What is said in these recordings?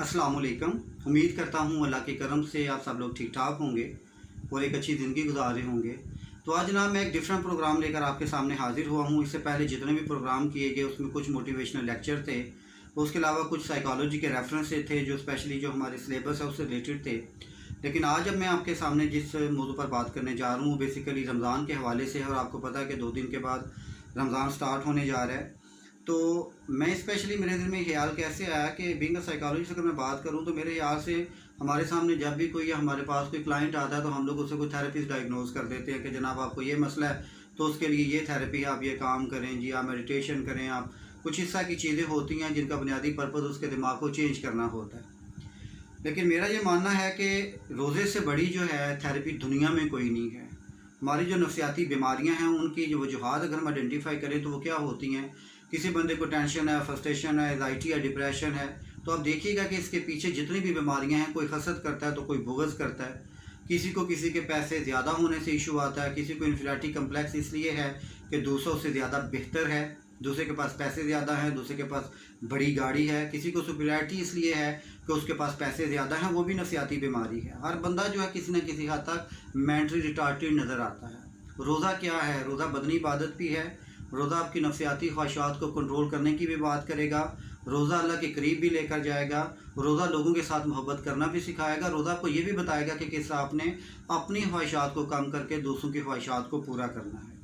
अस्सलाम वालेकुम। उम्मीद करता हूँ अल्लाह के करम से आप सब लोग ठीक ठाक होंगे और एक अच्छी ज़िंदगी गुजार रहे होंगे। तो आज जनाब मैं एक डिफरेंट प्रोग्राम लेकर आपके सामने हाज़िर हुआ हूँ। इससे पहले जितने भी प्रोग्राम किए गए उसमें कुछ मोटिवेशनल लेक्चर थे, उसके अलावा कुछ साइकोलॉजी के रेफरेंस थे जो स्पेशली जो हमारे सिलेबस है उससे रिलेटेड थे। लेकिन आज अब मैं आपके सामने जिस मौजू पर बात करने जा रहा हूँ वो बेसिकली रमज़ान के हवाले से है और आपको पता है कि 2 दिन के बाद रमज़ान स्टार्ट होने जा रहा है। तो मैं स्पेशली मेरे दिल में ख्याल कैसे आया कि बीइंग अ साइकोलॉजिस्ट अगर मैं बात करूं तो मेरे ख्याल से हमारे सामने जब भी कोई या हमारे पास कोई क्लाइंट आता है तो हम लोग उसे कोई थेरेपिस्ट डायग्नोज कर देते हैं कि जनाब आपको ये मसला है तो उसके लिए ये थेरेपी आप ये काम करें जी, आप मेडिटेशन करें, आप कुछ इस तरह की चीज़ें होती हैं जिनका बुनियादी पर्पज़ उसके दिमाग को चेंज करना होता है। लेकिन मेरा ये मानना है कि रोज़े से बड़ी जो है थेरेपी दुनिया में कोई नहीं है। हमारी जो नफसियाती बीमारियां हैं उनकी जो वजूहात अगर हम आइडेंटिफाई करें तो वो क्या होती हैं। किसी बंदे को टेंशन है, फ्रस्ट्रेशन है, एंजाइटी है, डिप्रेशन है, तो आप देखिएगा कि इसके पीछे जितनी भी बीमारियां हैं, कोई हसद करता है तो कोई बुग़्ज़ करता है, किसी को किसी के पैसे ज़्यादा होने से इशू आता है, किसी को इन्फीरियरिटी कम्प्लेक्स इसलिए है कि दूसरों से ज़्यादा बेहतर है, दूसरे के पास पैसे ज़्यादा हैं, दूसरे के पास बड़ी गाड़ी है, किसी को सुपीरियरिटी इसलिए है कि उसके पास पैसे ज़्यादा हैं, वो भी नफसियाती बीमारी है। हर बंदा जो है किसी न किसी हद तक मेंटली रिटार्टेड नज़र आता है। रोज़ा क्या है? रोज़ा बदनी इबादत भी है। रोज़ा आपकी नफसियाती ख्वाहिशात को कंट्रोल करने की भी बात करेगा। रोज़ा अल्लाह के करीब भी लेकर जाएगा। रोज़ा लोगों के साथ मोहब्बत करना भी सिखाएगा। रोज़ा आपको ये भी बताएगा कि किस आपने अपनी ख्वाहिशात को कम करके दूसरों की ख्वाहिशात को पूरा करना है।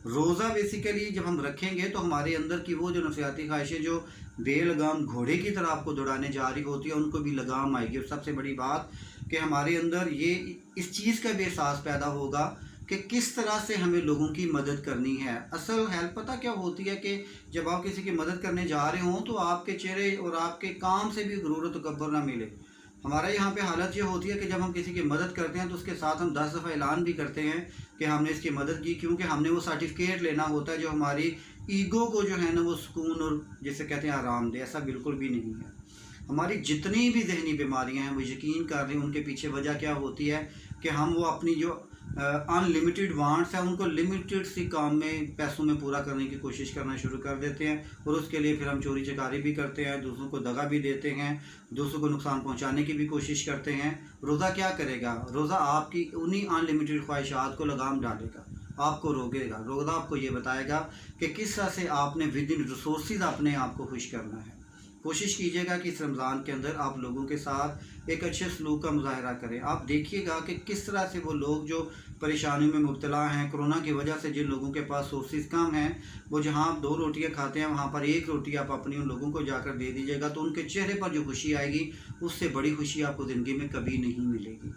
रोज़ा बेसिकली जब हम रखेंगे तो हमारे अंदर की वो जो नफसियाती ख्वाहिशें जो बेलगाम घोड़े की तरह आपको दौड़ाने जा रही होती है उनको भी लगाम आएगी। और सबसे बड़ी बात कि हमारे अंदर ये इस चीज़ का भी एहसास पैदा होगा कि किस तरह से हमें लोगों की मदद करनी है। असल हेल्प पता क्या होती है कि जब आप किसी की मदद करने जा रहे हों तो आपके चेहरे और आपके काम से भी गुरूर और तकब्बुर ना मिले। हमारे यहाँ पे हालत ये होती है कि जब हम किसी की मदद करते हैं तो उसके साथ हम 10 दफ़ा ऐलान भी करते हैं कि हमने इसकी मदद की, क्योंकि हमने वो सर्टिफिकेट लेना होता है जो हमारी ईगो को जो है ना वो सुकून और जिसे कहते हैं आराम दे। ऐसा बिल्कुल भी नहीं है। हमारी जितनी भी जहनी बीमारियां हैं वो यकीन कर रहे हैं उनके पीछे वजह क्या होती है कि हम वो अपनी जो अनलिमिटेड वांट्स हैं उनको लिमिटेड सी काम में पैसों में पूरा करने की कोशिश करना शुरू कर देते हैं और उसके लिए फिर हम चोरी चकारी भी करते हैं, दूसरों को दगा भी देते हैं, दूसरों को नुकसान पहुंचाने की भी कोशिश करते हैं। रोज़ा क्या करेगा? रोज़ा आपकी उन्हीं अनलिमिटेड ख्वाहिशात को लगाम डालेगा, आपको रोकेगा। रोज़ा आपको ये बताएगा कि किस तरह से आपने विद इन रिसोर्सेज अपने आप को खुश करना है। कोशिश कीजिएगा कि इस रमज़ान के अंदर आप लोगों के साथ एक अच्छे सलूक का मुजाहरा करें। आप देखिएगा कि किस तरह से वो लोग जो परेशानियों में मुब्तला हैं कोरोना की वजह से, जिन लोगों के पास सोर्सेज कम हैं, वो जहां आप 2 रोटियां खाते हैं वहां पर 1 रोटी आप अपनी उन लोगों को जाकर दे दीजिएगा तो उनके चेहरे पर जो खुशी आएगी उससे बड़ी खुशी आपको ज़िंदगी में कभी नहीं मिलेगी।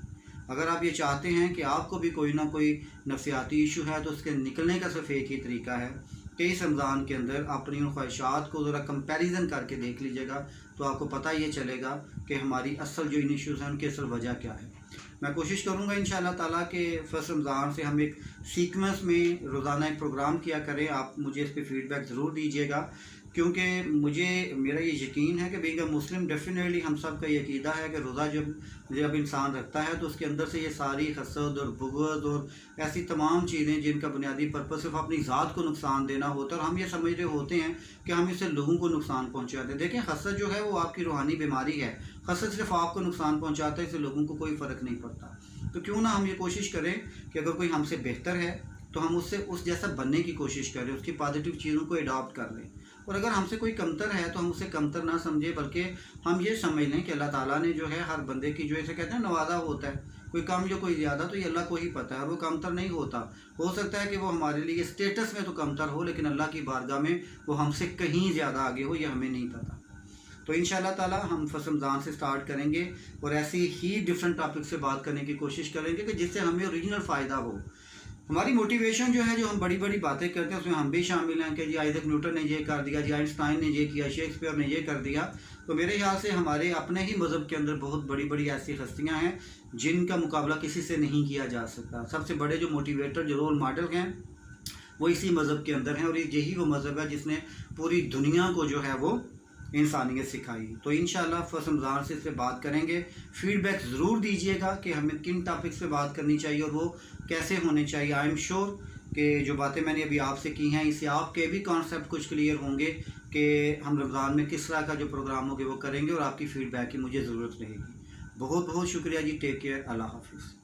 अगर आप ये चाहते हैं कि आपको भी कोई ना कोई नफसियाती इशू है तो उसके निकलने का सिर्फ एक ही तरीका है कि इस रमज़ान के अंदर अपनी उन ख्वाहिशात को ज़रा कंपैरिजन करके देख लीजिएगा तो आपको पता ये चलेगा कि हमारी असल जो इन इश्यूज़ हैं उनकी असल वजह क्या है। मैं कोशिश करूँगा इंशाअल्लाह ताला कि फर्स्ट रमज़ान से हम एक सीक्वेंस में रोज़ाना एक प्रोग्राम किया करें। आप मुझे इस पर फीडबैक ज़रूर दीजिएगा क्योंकि मेरा ये यकीन है कि बीइंग अ मुस्लिम डेफिनेटली हम सब का ये अकीदा है कि रोज़ा जब इंसान रखता है तो उसके अंदर से ये सारी हसद और बुग़्ज़ और ऐसी तमाम चीज़ें जिनका बुनियादी पर्पस सिर्फ अपनी ज़ात को नुकसान देना होता है और हम ये समझ रहे होते हैं कि हम इससे लोगों को नुकसान पहुँचाते हैं। देखें, हसद जो है वो आपकी रूहानी बीमारी है। हसद सिर्फ आपको नुकसान पहुँचाता है, इससे लोगों को कोई फ़र्क नहीं पड़ता। तो क्यों ना हम ये कोशिश करें कि अगर कोई हमसे बेहतर है तो हम उससे उस जैसा बनने की कोशिश करें, उसकी पॉजिटिव चीज़ों को अडॉप्ट कर लें। और अगर हमसे कोई कमतर है तो हम उसे कमतर ना समझें, बल्कि हम ये समझ लें कि अल्लाह ताला ने जो है हर बंदे की जो ऐसे कहते हैं नवाजा होता है, कोई कम जो कोई ज़्यादा, तो ये अल्लाह को ही पता है और वो कमतर नहीं होता। हो सकता है कि वो हमारे लिए स्टेटस में तो कमतर हो लेकिन अल्लाह की बारगाह में वो हमसे कहीं ज़्यादा आगे हो, ये हमें नहीं पता। तो इंशाअल्लाह ताला हम फर्स्ट रमज़ान से स्टार्ट करेंगे और ऐसी ही डिफरेंट टॉपिक से बात करने की कोशिश करेंगे कि जिससे हमें ओरिजिनल फ़ायदा हो। हमारी मोटिवेशन जो है, जो हम बड़ी बड़ी बातें करते हैं उसमें हम भी शामिल हैं कि जी आइजैक न्यूटन ने ये कर दिया, जी आइंस्टाइन ने ये किया, शेक्सपियर ने ये कर दिया। तो मेरे ख्याल से हमारे अपने ही मज़हब के अंदर बहुत बड़ी बड़ी ऐसी हस्तियां हैं जिनका मुकाबला किसी से नहीं किया जा सकता। सबसे बड़े जो मोटिवेटर, जो रोल मॉडल हैं, वो इसी मज़हब के अंदर हैं और यही वो मज़हब है जिसने पूरी दुनिया को जो है वो इंसानियत सिखाई। तो इंशाअल्लाह फर्स्ट रमज़ान से इस पर बात करेंगे। फीडबैक ज़रूर दीजिएगा कि हमें किन टॉपिक्स पे बात करनी चाहिए और वो कैसे होने चाहिए। आई एम श्योर कि जो बातें मैंने अभी आपसे की हैं इससे आपके भी कॉन्सेप्ट कुछ क्लियर होंगे کہ ہم رمضان میں کس طرح کا جو پروگرام ہوگے وہ کریں گے، اور آپ کی فیڈ بیک کی مجھے ضرورت رہے گی۔ بہت بہت شکریہ جی، ٹیک کیئر، اللہ حافظ۔